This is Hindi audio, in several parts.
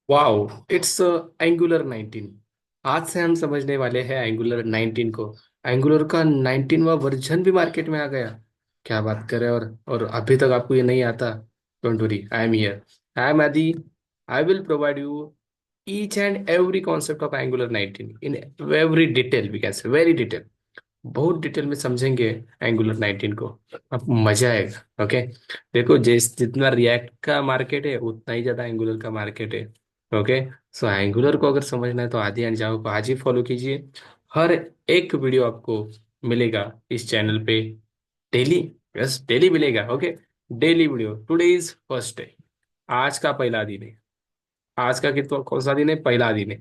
Wow, it's angular 19। आज से हम समझने वाले हैं एंगुलर 19 को। एंगुलर का 19वां वर्जन भी मार्केट में आ गया। क्या बात करें। और अभी तक आपको ये नहीं आता। Don't worry, I am here. I am Aadi. I will provide you each and every concept of Angular 19 in every detail, we can say very detail. बहुत डिटेल में समझेंगे एंगुलर 19 को। आपको मजा आएगा। ओके। देखो, जितना रिएक्ट का मार्केट है उतना ही ज्यादा एंगुलर का मार्केट है। ओके। सो एंगुलर को अगर समझना है तो आदि एंड जावा को आज ही फॉलो कीजिए। हर एक वीडियो आपको मिलेगा इस चैनल पे। डेली। यस, डेली मिलेगा। Okay. Daily video. Today is first day. आज का पहला दिन है। आज का कितना कौन सा दिन है? पहला दिन है।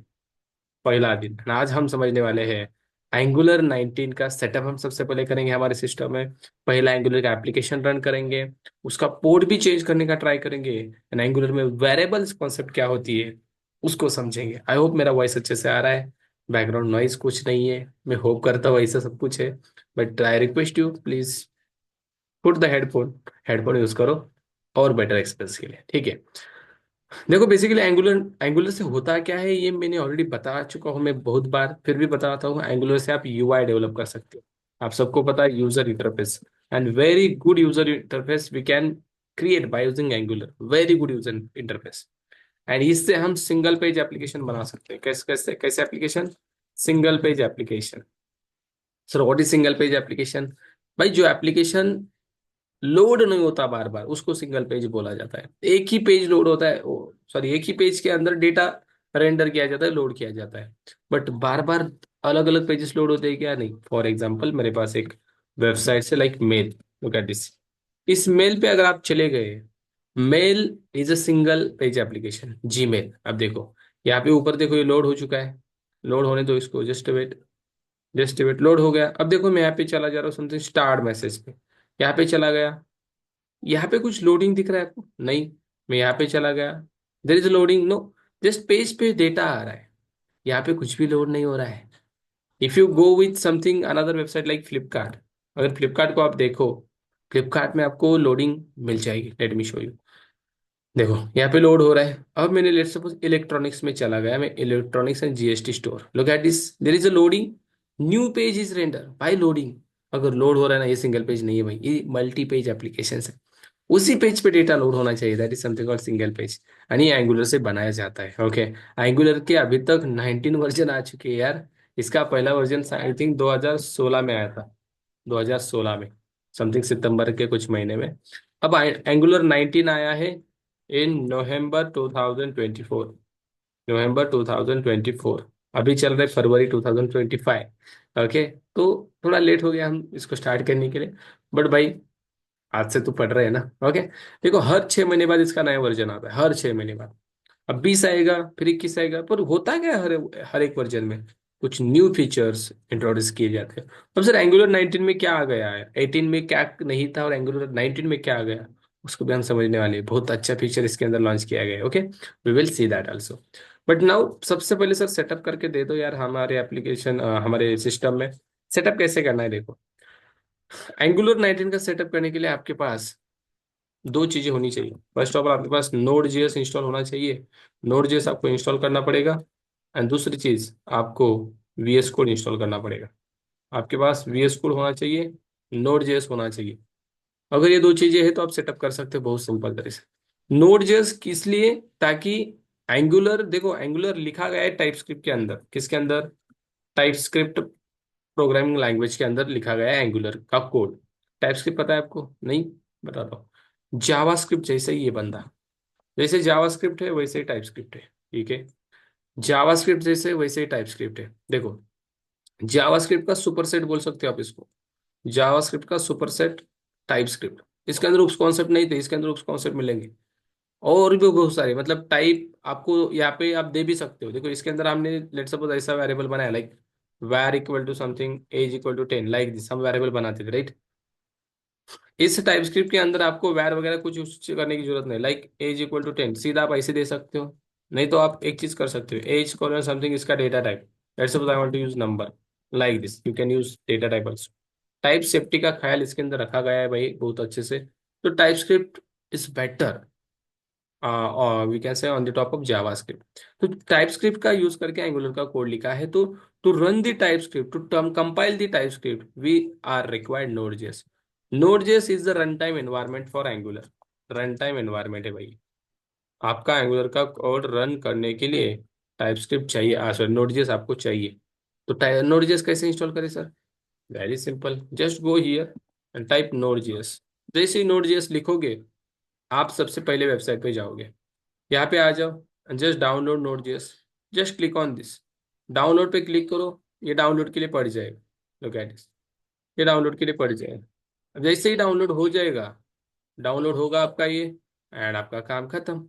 पहला दिन। आज हम समझने वाले हैं एंगुलर 19 का सेटअप। हम सबसे पहले करेंगे हमारे सिस्टम में। पहला एंगुलर का एप्लीकेशन रन करेंगे। उसका पोर्ट भी चेंज करने का ट्राई करेंगे। एंड एंगुलर में वेरिएबल्स कॉन्सेप्ट क्या होती है उसको समझेंगे। आई होप मेरा वॉइस अच्छे से आ रहा है। बैकग्राउंड नॉइज कुछ नहीं है। मैं होप करता हूँ ऐसा सब कुछ है। But I request you please put the headphone. Headphone use करो और बेटर एक्सपीरियंस के लिए, ठीक है। देखो, बेसिकली एंगुलर एंगुलर से होता क्या है ये मैंने ऑलरेडी बता चुका हूँ मैं बहुत बार, फिर भी बताता हूँ। एंगुलर से आप यूआई डेवलप कर सकते हो। आप सबको पता है user interface. And very good user interface we can create by using Angular. Very good user interface. And इससे हम सिंगल पेज एप्लीकेशन बना सकते हैं। कैसे कैसे कैसे application? Single page application. Sir what is single page application? भाई, जो एप्लीकेशन लोड नहीं होता बार बार उसको सिंगल पेज बोला जाता है। एक ही पेज लोड होता है, सॉरी, एक ही पेज के अंदर डेटा रेंडर किया जाता है, लोड किया जाता है। बट बार बार अलग अलग पेजेस लोड होते हैं क्या? नहीं। फॉर एग्जांपल, मेरे पास एक वेबसाइट से like mail. Look at this. इस मेल पे अगर आप चले गए, mail is a single page application. Gmail, अब देखो यहाँ पे ऊपर देखो, ये लोड हो चुका है। लोड होने दो इसको, just wait. Just wait, load हो गया। अब देखो, मैं यहाँ पे चला जा रहा हूँ समथिंग स्टार्ट मैसेज पे। यहाँ पे चला गया। यहाँ पे कुछ लोडिंग दिख रहा है आपको? नहीं। मैं यहाँ पे चला गया। There is loading? No. Just page पे डेटा आ रहा है। यहाँ पे कुछ भी लोड नहीं हो रहा है। If you go with something another website like Flipkart, अगर फ्लिपकार्ट को आप देखो, फ्लिपकार्ट में आपको लोडिंग मिल जाएगी। Let me show you. देखो, यहाँ पे लोड हो रहा है। अब मैंने लेट सपोज इलेक्ट्रॉनिक्स में चला गया, मैं electronics and GST store. Look at this, there is a loading. New page is render by loading. अगर लोड हो रहा है ना, ये सिंगल पेज नहीं है भाई, ये मल्टी पेज एप्लीकेशन है। उसी पेज पे डेटा लोड होना चाहिए। That is something called single page. यानी एंगुलर से बनाया जाता है। ओके। एंगुलर के अभी तक 19 वर्जन आ चुके हैं यार। इसका पहला वर्जन आई थिंक 2016 में आया था। 2016 में समथिंग सितंबर के कुछ महीने में। अब एंगुलर 19 आया है इन नवंबर 2024। नवंबर 2024। अभी चल रहे फरवरी 2025। ओके। तो थोड़ा लेट हो गया हम इसको स्टार्ट करने के लिए। बट भाई, आज से तो पढ़ रहे हैं ना। ओके। देखो, हर 6 महीने बाद इसका नया वर्जन आता है। हर 6 महीने बाद। अब 20 आएगा, फिर 21 आएगा। पर होता क्या है, हर हर एक वर्जन में कुछ न्यू फीचर्स इंट्रोड्यूस किए जाते हैं। अब सर एंगुलर 19 में क्या आ गया है, 18 में क्या नहीं था और एंगुलर 19 में क्या आ गया, उसको भी हम समझने वाले हैं। बहुत अच्छा फीचर इसके अंदर लॉन्च किया गया है। Okay. We will see that also. But now सबसे पहले सर सेटअप करके दे दो यार हमारे एप्लीकेशन, हमारे सिस्टम में सेटअप कैसे करना है। देखो, एंगुलर 19 का सेटअप करने के लिए आपके पास दो चीजें होनी चाहिए। फर्स्ट ऑफ ऑल, आपके पास नोड जेएस इंस्टॉल होना चाहिए। नोड जेएस आपको इंस्टॉल करना पड़ेगा। एंड दूसरी चीज, आपको वीएस कोड इंस्टॉल करना पड़ेगा। आपके पास वीएस कोड होना चाहिए, नोड जेएस होना चाहिए। अगर ये दो चीजें हैं तो आप सेटअप कर सकते हो बहुत सिंपल तरीके से। नोड जेएस किस लिए? ताकि एंगुलर, देखो एंगुलर लिखा गया है टाइप स्क्रिप्ट के अंदर। किसके अंदर? टाइप स्क्रिप्ट प्रोग्रामिंग लैंग्वेज के अंदर लिखा गया है एंगुलर का कोड। टाइप स्क्रिप्ट पता है आपको? नहीं? बताता हूँ। जावास्क्रिप्ट जैसे ही ये बंदा, जैसे जावास्क्रिप्ट है वैसे ही टाइप स्क्रिप्ट है। ठीक है। जावास्क्रिप्ट जैसे वैसे ही टाइप स्क्रिप्ट है। देखो, जावास्क्रिप्ट का सुपरसेट बोल सकते हो आप इसको। जावास्क्रिप्ट का सुपरसेट टाइप स्क्रिप्ट। इसके अंदर उस कॉन्सेप्ट नहीं थे, इसके अंदर उस कॉन्सेप्ट मिलेंगे। और भी बहुत सारे, मतलब टाइप आपको यहाँ पे आप दे भी सकते हो। देखो, इसके अंदर हमने लेट सपोज ऐसा वेरिएबल बनाया like var equal to something as equal to 10, like this हम वेरिएबल बनाते थे, राइट। इस टाइप स्क्रिप्ट के अंदर आपको वैर वगैरह कुछ यूज करने की जरूरत नहीं। लाइक एज इक्वल टू 10 सीधा आप ऐसे दे सकते हो। नहीं तो आप एक चीज कर सकते हो, एज कॉलन समथिंग इसका data type. Let's suppose I want to use number, like this you can use data type also. Type safety का ख्याल इसके अंदर रखा गया है भाई बहुत अच्छे से। तो TypeScript is better. We can say on the top of JavaScript. तो टाइप स्क्रिप्ट का यूज करके एंगुलर का कोड लिखा है। तो to run the TypeScript, to compile the TypeScript, we are required Node JS. Node JS is the run time environment for Angular. Run time environment है भाई, आपका एंगुलर का कोड रन करने के लिए टाइप स्क्रिप्ट चाहिए, सॉरी नोड जेएस आपको चाहिए। तो नोड जेएस कैसे इंस्टॉल करें sir? Very simple, just go here and type node JS. जैसे ही नोड जेएस लिखोगे, आप सबसे पहले वेबसाइट पे जाओगे, यहाँ पे आ जाओ, just download node JS, just click on this. Download पे क्लिक करो, ये डाउनलोड के लिए पड़ जाएगा। लुक एट दिस, ये डाउनलोड के लिए पड़ जाएगा। अब जैसे ही डाउनलोड हो जाएगा, डाउनलोड होगा आपका ये, एंड आपका काम खत्म,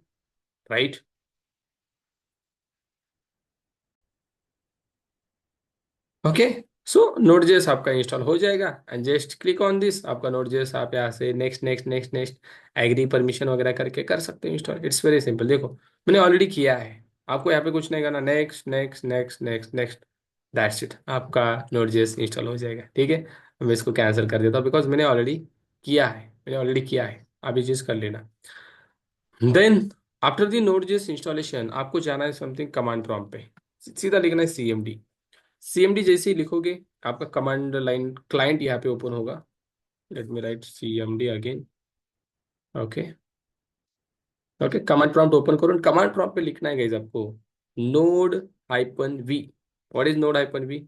right. Okay, so Node JS आपका इंस्टॉल हो जाएगा and just click on this, आपका नोड जेएस आप यहाँ से next next next next agree permission वगैरह करके कर सकते हैं इंस्टॉल। इट्स वेरी सिंपल, देखो मैंने ऑलरेडी किया है। आपको यहाँ पे कुछ नहीं करना, next next next next next, that's it, आपका नोड जेएस इंस्टॉल हो जाएगा। ठीक है, मैं इसको कैंसिल कर देता हूँ बिकॉज मैंने ऑलरेडी किया है, मैंने ऑलरेडी किया है, आप ये चीज़ कर लेना। Then after the node JS installation, आपको जाना है समथिंग कमांड प्रॉम्प्ट पे, सीधा लिखना है सीएमडी। सीएमडी जैसे ही लिखोगे, आपका कमांड लाइन क्लाइंट यहाँ पे ओपन होगा। Let me write CMD again. Okay, okay, command prompt open करो, कमांड प्रॉम्प्ट पे लिखना है गाइस आपको node hyphen V. What is node hyphen V?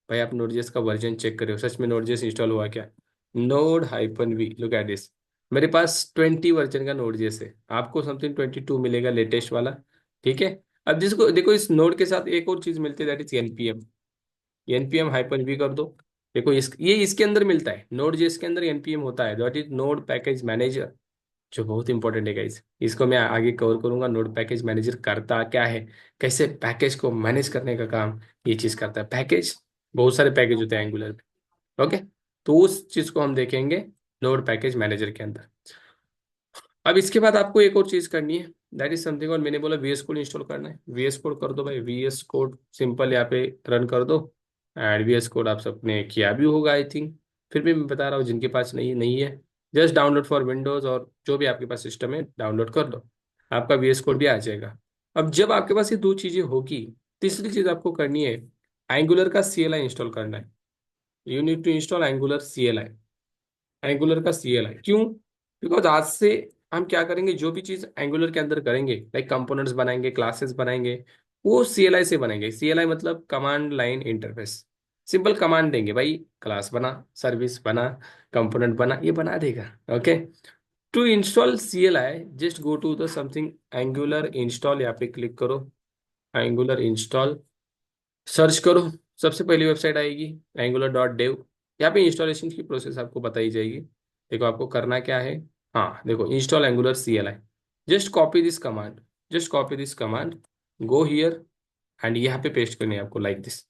भाई आप नोडजेस का वर्जन चेक करो, सच में नोडजेस इंस्टॉल हुआ क्या? Node hyphen V, look at this. मेरे पास 20 वर्जन का नोडजेस है, आपको समथिंग 22 मिलेगा लेटेस्ट वाला। ठीक है, अब जिसको देखो, इस नोड के साथ एक और चीज मिलती है, that is NPM. NPM hyphen V कर दो। देखो ये इसके अंदर मिलता है, नोड जेएस के अंदर एनपीएम होता है, that is node package manager, जो बहुत इंपॉर्टेंट है गाइस। इसको मैं आगे कवर करूंगा, नोड पैकेज मैनेजर करता क्या है, कैसे पैकेज को मैनेज करने का काम ये चीज करता है। पैकेज, बहुत सारे पैकेज होते हैं एंगुलर पे। ओके, तो उस चीज को हम देखेंगे नोड पैकेज मैनेजर के अंदर। अब इसके बाद आपको एक और चीज करनी है, दैट इज समथिंग, और मैंने बोला वीएस कोड इंस्टॉल करना है। वीएस कोड कर दो भाई, वीएस कोड सिंपल यहाँ पे रन कर दो। एंड वीएस कोड आप सबने किया भी होगा आई थिंक, फिर भी मैं बता रहा हूँ जिनके पास नहीं नहीं है, जस्ट डाउनलोड फॉर विंडोज और जो भी आपके पास सिस्टम है डाउनलोड कर लो, आपका वीएस कोड भी आ जाएगा। अब जब आपके पास ये दो चीजें होगी, तीसरी चीज आपको करनी है, एंगुलर का सीएलआई इंस्टॉल करना है। You need to install angular CLI. Angular का सीएलआई क्यों? बिकॉज आज से हम क्या करेंगे, जो भी चीज एंगुलर के अंदर करेंगे, लाइक कंपोनेंट्स बनाएंगे, क्लासेस बनाएंगे, वो सीएलआई से बनेंगे। सीएलआई मतलब command line interface. Simple command देंगे भाई, क्लास बना, सर्विस बना, कंपोनेंट बना, ये बना देगा। Okay, to install CLI just go to the something angular install, यहाँ पे क्लिक करो, एंगुलर इंस्टॉल सर्च करो, सबसे पहली वेबसाइट आएगी angular.dev। यहाँ पे इंस्टॉलेशन की प्रोसेस आपको बताई जाएगी। देखो आपको करना क्या है, हाँ देखो, install angular CLI, just copy this command, just copy this command, go here and यहाँ पे पेस्ट करनी है आपको लाइक दिस।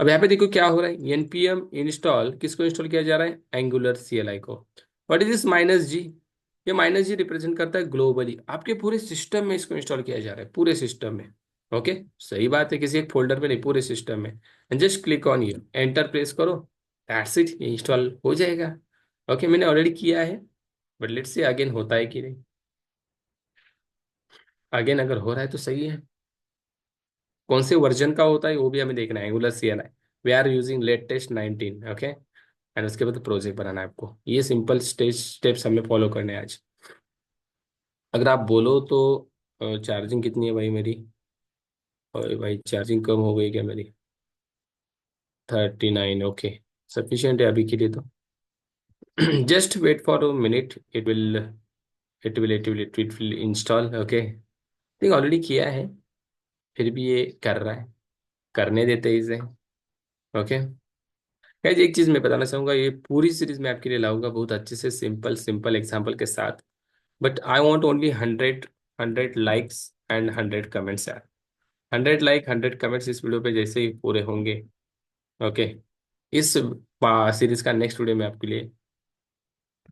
अब यहाँ पे देखो क्या हो रहा है, npm इंस्टॉल, किसको इंस्टॉल किया जा रहा है? एंगुलर CLI को। What is this -G? ये -G रिप्रेजेंट करता है ग्लोबली, आपके पूरे सिस्टम में इसको इंस्टॉल किया जा रहा है, पूरे सिस्टम में। ओके, सही बात है, किसी एक फोल्डर में नहीं, पूरे सिस्टम में। एंड जस्ट क्लिक ऑन ये, एंटर प्रेस करो, दैट्स इट, ये इंस्टॉल हो जाएगा। ओके, मैंने ऑलरेडी किया है, बट लेट्स से अगेन होता है कि नहीं। अगेन अगर हो रहा है तो सही है। कौन से वर्जन का होता है वो भी हमें देखना है, angular CLI we are using latest 19। Okay, and उसके बाद प्रोजेक्ट बनाना है आपको, ये सिंपल स्टेप्स हमें फॉलो करने हैं आज। अगर आप बोलो तो चार्जिंग कितनी है भाई मेरी? और भाई चार्जिंग कम हो गई क्या मेरी? 39, ओके, सफिशियंट है अभी के लिए तो। Just wait for a minute, it will install. Okay, think already किया है, फिर भी ये कर रहा है, करने देते हैं इसे। ओके गाइस, एक चीज मैं बताना चाहूंगा, ये पूरी सीरीज मैं आपके लिए लाऊंगा बहुत अच्छे से, सिंपल सिंपल एग्जांपल के साथ। But I want only 100 likes and 100 comments यार। 100 लाइक 100 कमेंट्स इस वीडियो पे जैसे ही पूरे होंगे, ओके, इस सीरीज का नेक्स्ट वीडियो में आपके लिए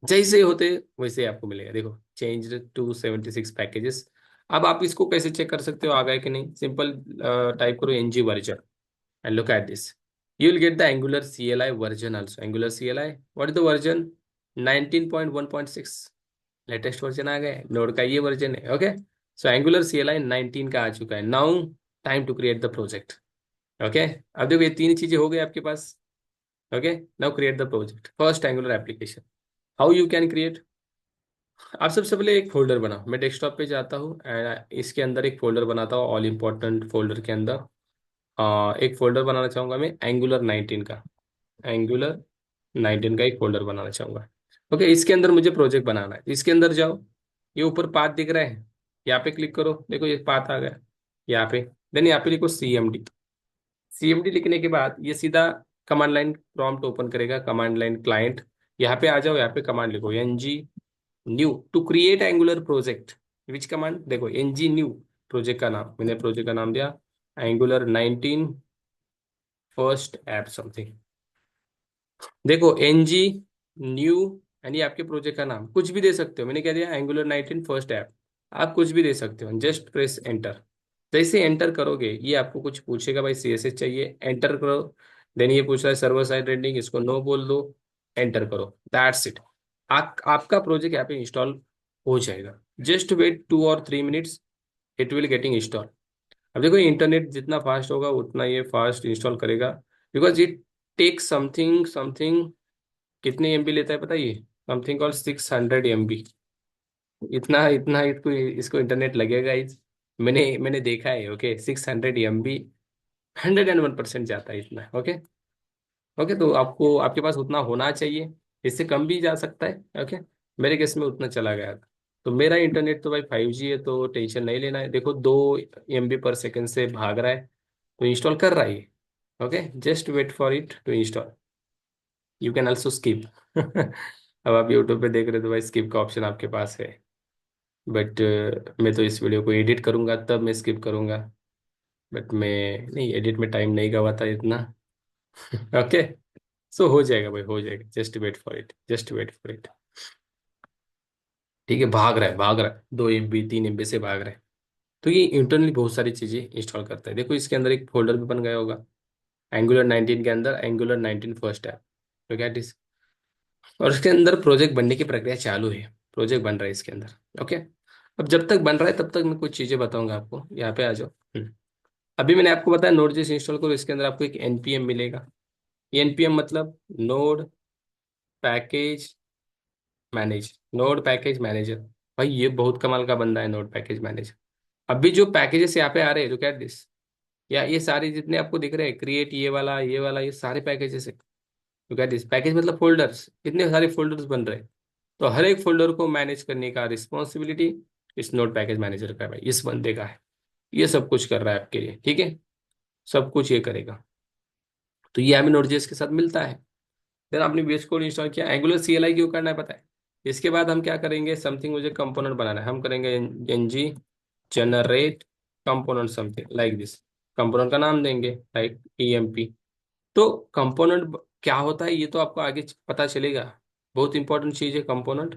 जैसे होते वैसे ही आपको मिलेगा। देखो, चेंज टू 76 पैकेजेस। अब आप इसको कैसे चेक कर सकते हो आ गए कि नहीं? सिंपल टाइप करो ng version and look at this, you will get the Angular CLI version also. Angular CLI, what is the version? 19.1.6, latest version आ गए, नोड का ये वर्जन है। ओके, सो एंगुलर CLI 19 का आ चुका है now. Time to create the project. Okay. अब देखो ये तीन चीजें हो गई आपके पास। Okay. Now create the project first angular application. How you can create. आप सबसे पहले एक फोल्डर बनाओ। मैं डेस्कटॉप पे जाता हूँ एंड इसके अंदर एक फोल्डर बनाता हूँ, ऑल इंपॉर्टेंट फोल्डर के अंदर। एक फोल्डर बनाना चाहूंगा मैं एंगुलर 19 का। एंगुलर 19 का एक फोल्डर बनाना चाहूंगा। ओके, इसके अंदर मुझे प्रोजेक्ट बनाना है। इसके अंदर जाओ, ये ऊपर पाथ दिख रहा है, यहाँ पे क्लिक करो, देखो ये पाथ आ गया यहाँ पे। देन यहाँ पे लिखो CMD। CMD लिखने के बाद ये सीधा कमांड लाइन प्रॉम्प्ट ओपन करेगा, कमांड लाइन क्लाइंट। यहाँ पे आ जाओ, यहाँ पे कमांड लिखो NG new to create angular project. Which command, देखो NG न्यू, प्रोजेक्ट का नाम, मैंने प्रोजेक्ट का नाम दिया एंगुलर 19 फर्स्ट ऐप समथिंग। देखो NG न्यू, यानी आपके प्रोजेक्ट का नाम कुछ भी दे सकते हो। मैंने क्या दिया, एंगुलर 19 फर्स्ट ऐप। आप कुछ भी दे सकते हो, जस्ट प्रेस एंटर। जैसे एंटर करोगे ये आपको कुछ पूछेगा, भाई CSS चाहिए, एंटर करो। देन ये पूछ रहा है सर्वर साइड रेंडरिंग, इसको नो बोल दो, एंटर करो, दैट्स इट। आपका प्रोजेक्ट यहाँ पे इंस्टॉल हो जाएगा। जस्ट वेट 2 और 3 minutes, it will getting install. अब देखो इंटरनेट जितना फास्ट होगा उतना ये फास्ट इंस्टॉल करेगा, because it take something something. कितने MB लेता है पता है ये, समथिंग कॉल 600 MB। इतना इतना इसको इसको इंटरनेट लगेगा इस। मैंने देखा है। ओके, 600 MB 101% जाता है इतना। ओके। ओके, तो आपको आपके पास उतना होना चाहिए, इससे कम भी जा सकता है। ओके, मेरे केस में उतना चला गया था। तो मेरा इंटरनेट तो भाई 5G है, तो टेंशन नहीं लेना है। देखो 2 MB पर सेकेंड से भाग रहा है, तो इंस्टॉल कर रहा है ये। Okay, just wait for it to install. You can also skip. अब आप यूट्यूब पे देख रहे हो तो भाई स्किप का ऑप्शन आपके पास है। बट मैं तो इस वीडियो को एडिट करूंगा तब मैं स्किप करूंगा। बट मैं नहीं, एडिट में टाइम नहीं गवाता इतना। ओके। सो हो जाएगा भाई, हो जाएगा, just wait for it, just wait for it. ठीक है, भाग रहा है, भाग रहा है, 2 MB 3 MB से भाग रहा है। तो ये इंटरनली बहुत सारी चीजें इंस्टॉल करता है। देखो इसके अंदर एक फोल्डर भी बन गया होगा एंगुलर 19 के अंदर, एंगुलर 19 फर्स्ट ऐप। तो क्या इस, और उसके अंदर प्रोजेक्ट बनने की प्रक्रिया चालू है, प्रोजेक्ट बन रहा है इसके अंदर। ओके। अब जब तक बन रहा है तब तक मैं कुछ चीजें बताऊंगा आपको। यहाँ पे आ जाओ। अभी मैंने आपको बताया नोड जेएस इंस्टॉल करो, इसके अंदर आपको एक NPM मिलेगा। ये NPM मतलब node package manage, node package manager. भाई ये बहुत कमाल का बंदा है नोड पैकेज मैनेजर। अभी जो पैकेजेस यहाँ पे आ रहे हैं, लुक एट दिस, या ये सारे जितने आपको दिख रहे हैं, क्रिएट ये वाला ये सारे पैकेजेस है। लुक एट दिस, पैकेज मतलब फोल्डर्स, कितने सारे फोल्डर्स बन रहे हैं। तो हर एक फोल्डर को मैनेज करने का रिस्पॉन्सिबिलिटी इस नोड पैकेज मैनेजर का है भाई, इस बंदे का है। ये सब कुछ कर रहा है आपके लिए, ठीक है, सब कुछ ये करेगा। तो ये हमें नोड जेएस के साथ मिलता है। देन आपने VS कोड इंस्टॉल किया, एंगुलर CLI क्यों करना है पता है। इसके बाद हम क्या करेंगे, समथिंग मुझे कंपोनेंट बनाना है, हम करेंगे NG generate component something like this. Component का नाम देंगे लाइक EMP। तो कंपोनेंट क्या होता है ये तो आपको आगे पता चलेगा। बहुत इंपॉर्टेंट चीज है कंपोनेंट।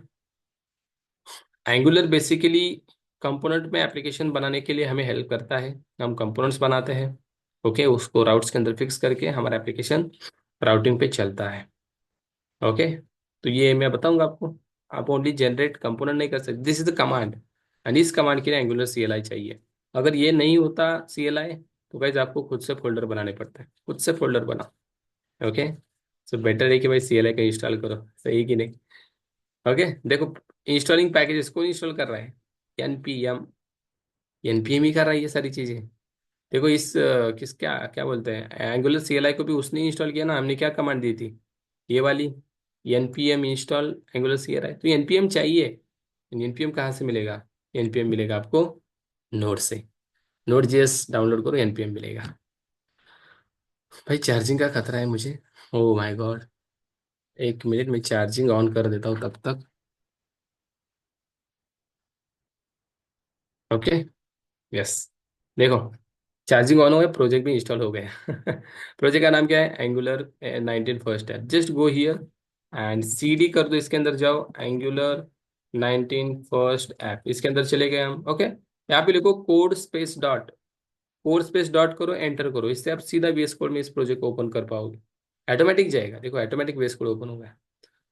एंगुलर बेसिकली कंपोनेंट में एप्लीकेशन बनाने के लिए हमें हेल्प करता है। हम कंपोनेंट्स बनाते हैं, ओके, उसको राउट्स के अंदर फिक्स करके हमारा एप्लीकेशन राउटिंग पे चलता है। ओके। तो ये मैं बताऊंगा आपको। आप ओनली जनरेट कंपोनेंट नहीं कर सकते, this is the command, and इस कमांड के लिए एंगुलर CLI चाहिए। अगर ये नहीं होता CLI, तो गाइज आपको खुद से फोल्डर बनाने पड़ते हैं, खुद से फोल्डर बनाओ। ओके। सो बेटर है कि भाई CLI का इंस्टॉल करो, सही कि नहीं। ओके। देखो इंस्टॉलिंग पैकेजेस को इंस्टॉल कर रहा है, NPM, NPM ही कर रहा है ये सारी चीजें। देखो इस किस क्या क्या बोलते हैं, एंगुलर CLI को भी उसने इंस्टॉल किया ना, हमने क्या कमांड दी थी, ये वाली, NPM इंस्टॉल एंगुलर CLI। तो NPM चाहिए, NPM कहाँ से मिलेगा, NPM मिलेगा आपको नोड से। नोड जेएस डाउनलोड करो, NPM मिलेगा। भाई चार्जिंग का खतरा है मुझे, ओ माय गॉड। 1 मिनट में चार्जिंग ऑन कर देता हूँ तब तक। ओके। यस। देखो चार्जिंग ऑन हो गया, प्रोजेक्ट भी इंस्टॉल हो गया। प्रोजेक्ट का नाम क्या है, एंगुलर 19 फर्स्ट है। Just go here and CD कर दो, इसके अंदर जाओ, एंगुलर 19 फर्स्ट ऐप, इसके अंदर चले गए हम। ओके, यहाँ पे लिखो code space dot, code space dot करो, एंटर करो, इससे आप सीधा VS कोड में इस प्रोजेक्ट को ओपन कर पाओगे। ऑटोमेटिक जाएगा, देखो ऑटोमेटिक VS कोड ओपन हो गया।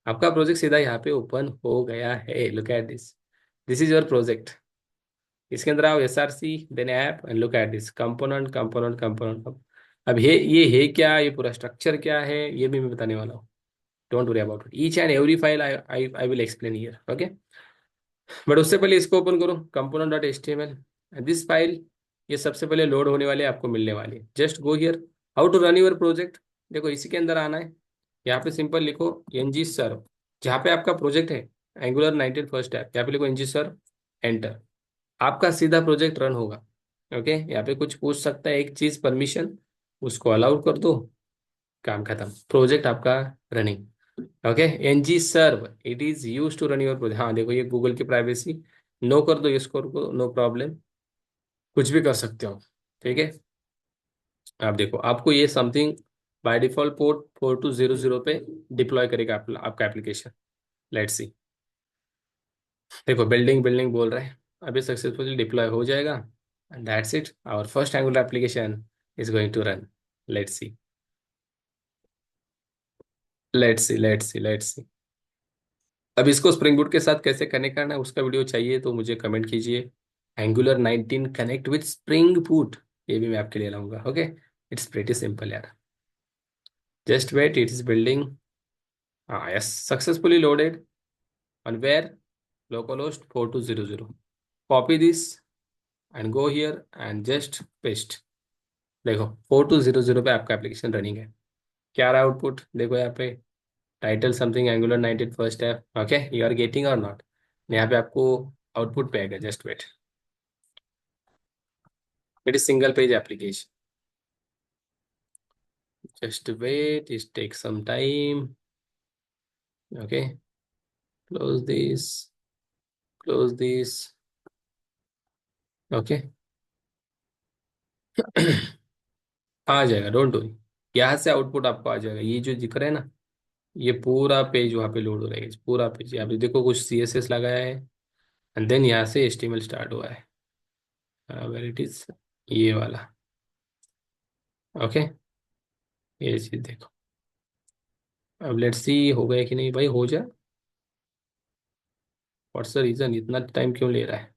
आपका प्रोजेक्ट सीधा यहाँ पे ओपन हो गया है, look at this, this is your project. इसके अंदर आओ, SRC then app and look at this component component component. अब ये है क्या, ये पूरा स्ट्रक्चर क्या है, ये भी मैं बताने वाला हूँ। Don't worry about it, each and every file I will explain here, okay. But उससे पहले इसको ओपन करो, component dot H T M L, this file. ये सबसे पहले लोड होने वाले आपको मिलने वाली है। Just go here, how to run your project. देखो इसी के अंदर आना है। यहाँ पे सिंपल लिखो एनजी सर्व, जहाँ पे आपका प्रोजेक्ट है एंगुलर 19 फर्स्ट ऐप, यहाँ पे लिखो एनजी सर्व, एंटर। आपका सीधा प्रोजेक्ट रन होगा। ओके, यहाँ पे कुछ पूछ सकता है एक चीज, परमिशन, उसको अलाउ कर दो, काम खत्म, प्रोजेक्ट आपका running. Okay, NG serve it is use to run your project. हाँ देखो, ये गूगल की प्राइवेसी, नो कर दो इसको, नो प्रॉब्लम, कुछ भी कर सकते हो। ठीक है, आप देखो आपको ये समथिंग बाय डिफॉल्ट पोर्ट 4200 पे डिप्लॉय करेगा आपका एप्लीकेशन। लेट्स सी, देखो बिल्डिंग बिल्डिंग बोल रहा है, अभी सक्सेसफुली डिप्लॉय हो जाएगा, and that's it, our first angular application is going to run. Let's see, let's see. अब इसको स्प्रिंग बूट के साथ कैसे कनेक्ट करना है, उसका वीडियो चाहिए तो मुझे कमेंट कीजिए। Angular 19 connect with Spring Boot, ये भी मैं आपके लिए लाऊंगा। ओके, इट्स प्रेटी सिंपल यार, just wait, it is building. हाँ yes, successfully loaded on where, localhost 4200। Copy this and go here and just paste. देखो 4200 पे आपका एप्लीकेशन रनिंग है। क्या रहा आउटपुट, देखो यहाँ पे title something angular 19 first app. Okay, you are getting or not, यहाँ पे आपको आउटपुट पे आएगा, just wait, it is single page application, just wait, it takes some time. Okay, close this, close this. Okay. आ जाएगा, डोंट वरी, यहाँ से आउटपुट आपको आ जाएगा। ये जो दिख रहा है ना, ये पूरा पेज वहाँ पे लोड हो रहेगा, पूरा पेज। यहाँ पे देखो कुछ CSS लगाया है, एंड देन यहाँ से HTML स्टार्ट हुआ है, वेर इट इज, ये वाला। ओके, ये चीज देखो। अब लेट्स सी हो गया कि नहीं, भाई हो जाए। व्हाट्स द रीजन, इतना टाइम क्यों ले रहा है।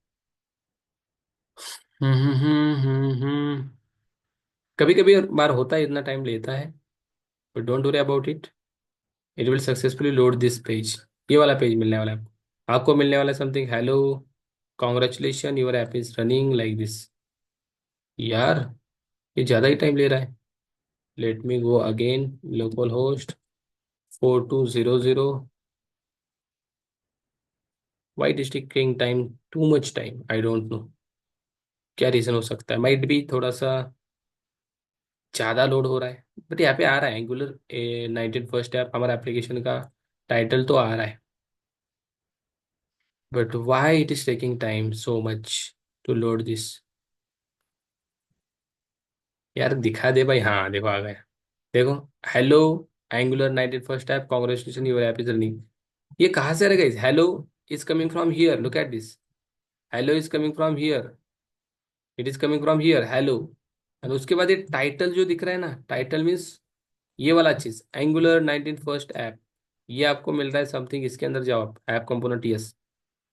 कभी कभी बार होता है, इतना टाइम लेता है, but don't worry about it, it will successfully load this page. ये वाला पेज मिलने वाला है आपको। आपको मिलने वाला है something, hello congratulation your app is running like this. यार ये ज़्यादा ही टाइम ले रहा है। Let me go again, local host 4200। Y it is taking time, too much time, I don't know क्या रीज़न हो सकता है। माइट भी थोड़ा सा ज़्यादा लोड हो रहा है, बट यहाँ पे आ रहा है एंगुलर 19 फर्स्ट ऐप, हमारा एप्लीकेशन का टाइटल तो आ रहा है। But why it is taking time so much to load this. यार दिखा दे भाई, हाँ देखो आ गया। देखो, hello angular 19 first app, congratulation your app is running. ये कहाँ से आ रहा है, hello is coming from here, look at this, hello is coming from here, it is coming from here, hello. और उसके बाद ये टाइटल जो दिख रहा है ना, टाइटल मीन्स ये वाला चीज, एंगुलर 19 फर्स्ट ऐप, ये आपको मिल रहा है समथिंग, इसके अंदर जाओ आप, ऐप कंपोनेंट, यस,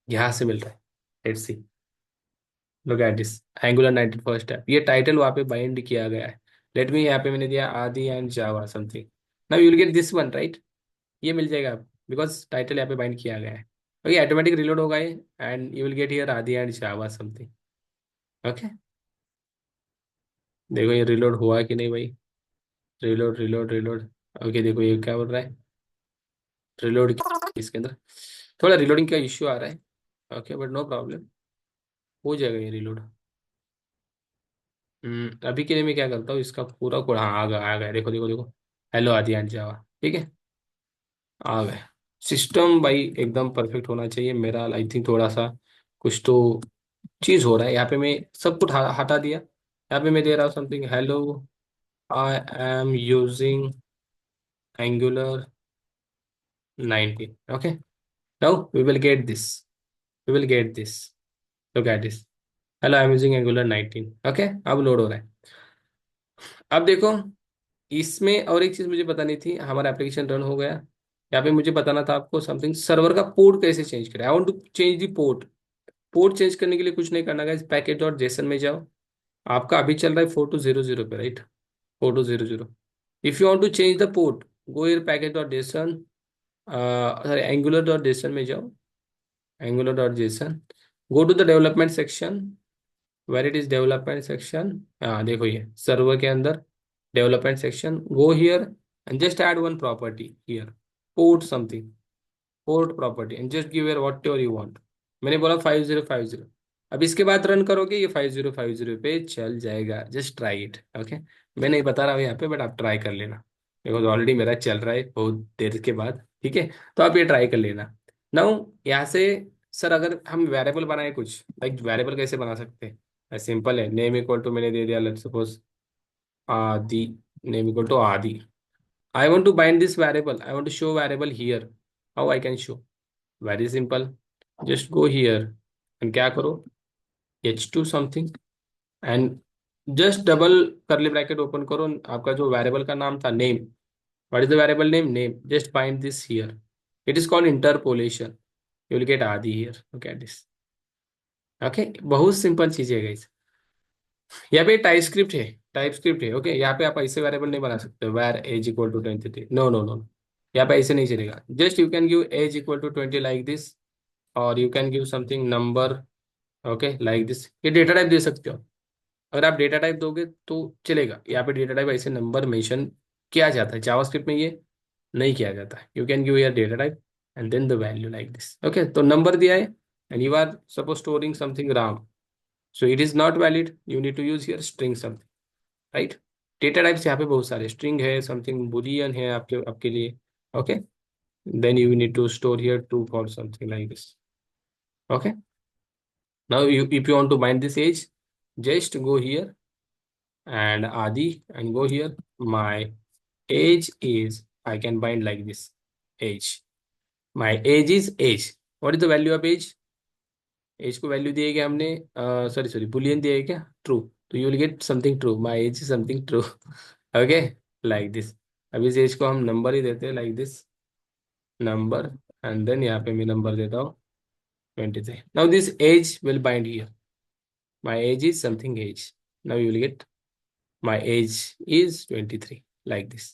यहाँ से मिल रहा है। Let's see, look at this, angular 19 first app, ये टाइटल वहाँ पे बाइंड किया गया है। लेट मी, यहाँ पे मैंने दिया आदि and Java something. Now you will get this one right, ये मिल जाएगा आपको, बिकॉज टाइटल यहाँ पे बाइंड किया गया है। ओके, ऑटोमेटिक रिलोड होगा ये, and you will get here आदि एंड जावा समथिंग। ओके, देखो ये रिलोड हुआ कि नहीं भाई, रिलोड रिलोड रिलोड। ओके देखो ये क्या बोल रहा है, रिलोड, इसके अंदर थोड़ा रिलोडिंग का इश्यू आ रहा है। ओके बट नो प्रॉब्लम, हो जाएगा ये रिलोड। अभी के लिए मैं क्या करता हूँ, इसका पूरा कोड, हाँ आ गया, देखो देखो देखो, हेलो आदि एंड जावा, ठीक है, आ गए। सिस्टम भाई एकदम परफेक्ट होना चाहिए मेरा, आई थिंक थोड़ा सा कुछ तो चीज हो रहा है यहाँ पे। मैं सब कुछ हटा दिया, यहाँ पे मैं दे रहा हूँ something, hello I am using angular 19। Okay, now we will get this, we will get this, look at this, hello I am using angular 19। Okay, अब लोड हो रहा है। अब देखो, इसमें और एक चीज मुझे बतानी थी, हमारा एप्लीकेशन रन हो गया। यहाँ पे मुझे बताना था आपको समथिंग, सर्वर का पोर्ट कैसे चेंज करें, I want to change the port. Port change करने के लिए कुछ नहीं करना गाइस, पैकेज डॉट जेसन में जाओ। आपका अभी चल रहा है 4200 पे, right? 4200। If you want to change the port, go here package dot JSON, sorry angular dot JSON में जाओ, angular dot JSON, go to the development section, where it is development section, हाँ देखो ये सर्वर के अंदर development section, go here and just add one property here, port something, port property and just give here whatever you want. मैंने बोला 5050। अब इसके बाद रन करोगे ये 5050 पे चल जाएगा, जस्ट ट्राई इट, ओके। मैं नहीं बता रहा हूँ यहाँ पे, बट आप ट्राई कर लेना, बिकॉज ऑलरेडी मेरा चल रहा है बहुत देर के बाद, ठीक है। तो आप ये ट्राई कर लेना। नाउ यहाँ से सर अगर हम वेरिएबल बनाए कुछ, लाइक वेरिएबल कैसे बना सकते हैं? सिंपल है, नेम इक्वल टू मैंने दे दिया, लेट्स सपोज आदि, नेम इक्वल टू आदि। I want to bind this variable. I want to show variable here. How I can show? Very simple. Just go here and क्या करो, h2 something and just double curly bracket open करो, आपका जो variable का नाम था name. What is the variable name? Name. Just bind this here. It is called interpolation. You will get Adi here. Look at this. Okay. बहुत सिंपल चीज है guys. यहाँ पे टाइप स्क्रिप्ट है, टाइप स्क्रिप्ट है, ओके। यहाँ पे आप ऐसे वेरिएबल नहीं बना सकते, var age equal to 23, no no no. यहाँ पे ऐसे नहीं चलेगा। Just you can give age equal to 20 like this, और you can give something number, okay like this. ये डेटा टाइप दे सकते हो। अगर आप डेटा टाइप दोगे तो चलेगा। यहाँ पे डेटा टाइप ऐसे नंबर मेंशन किया जाता है, जावास्क्रिप्ट में ये नहीं किया जाता है। You can give your data type and then the value like this, okay. तो नंबर दिया है and you are suppose storing something Ram, so it is not valid, you need to use here string something, right? Data types यहाँ पे बहुत सारे स्ट्रिंग है, समथिंग बुलियन है आपके आपके लिए, okay. Then you need to store here true for something like this, okay. Now you if you want to bind this age, just go here and adi and go here, my age is, I can bind like this, age, my age is age, what is the value of age? Age को वैल्यू दिए गया हमने, सॉरी सॉरी बुलियन दिया है क्या, ट्रू। तो you will get something true, my age is something true, okay like this. अब इस एज को हम नंबर ही देते हैं like this, number, and then यहाँ पे मैं नंबर देता हूँ 23। Now this age will bind here, my age is something age, now you will get my age is 23 like this,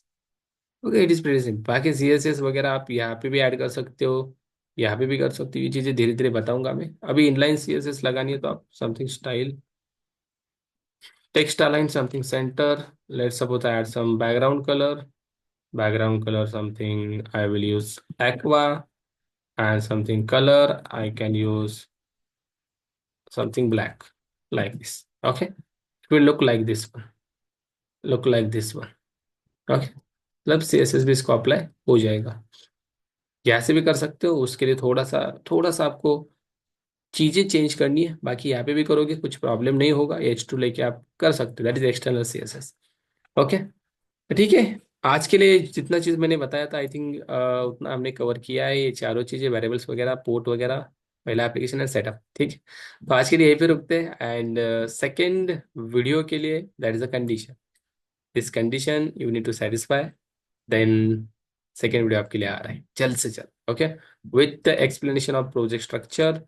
okay. It is pretty simple. बाकी सीएसएस वगैरह आप यहाँ पे भी ऐड कर सकते हो, यहाँ पे भी कर सकते हो। ये चीज़ें धीरे धीरे बताऊंगा मैं। अभी इनलाइन सीएसएस लगानी है तो आप something style, text align something center. Let's suppose I add some background color. Background color something I will use aqua, and something color I can use something black like this. Okay, it will look like this one. Look like this one. Okay, मतलब CSS भी इसको अप्लाई हो जाएगा। जैसे भी कर सकते हो, उसके लिए थोड़ा सा आपको चीजें चेंज करनी है। बाकी यहाँ पे भी करोगे कुछ प्रॉब्लम नहीं होगा, H2 लेके आप कर सकते हो, that is external CSS, okay. ठीक है, आज के लिए जितना चीज़ मैंने बताया था आई थिंक उतना हमने कवर किया है। ये चारों चीज़ें, वेरिएबल्स वगैरह, पोर्ट वगैरह, पहला एप्लीकेशन है सेटअप, ठीक है। तो आज के लिए यहीं पे रुकते हैं, एंड सेकंड वीडियो के लिए that is a condition, this condition you need to satisfy, then second video आपके लिए आ रहा है जल्द से जल्द, okay, with the explanation of project structure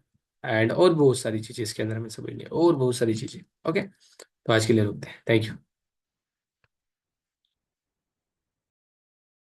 and और बहुत सारी चीज़ें इसके अंदर हमें समझनी है, और बहुत सारी चीज़ें, ओके। तो आज के लिए रुकते हैं, थैंक यू।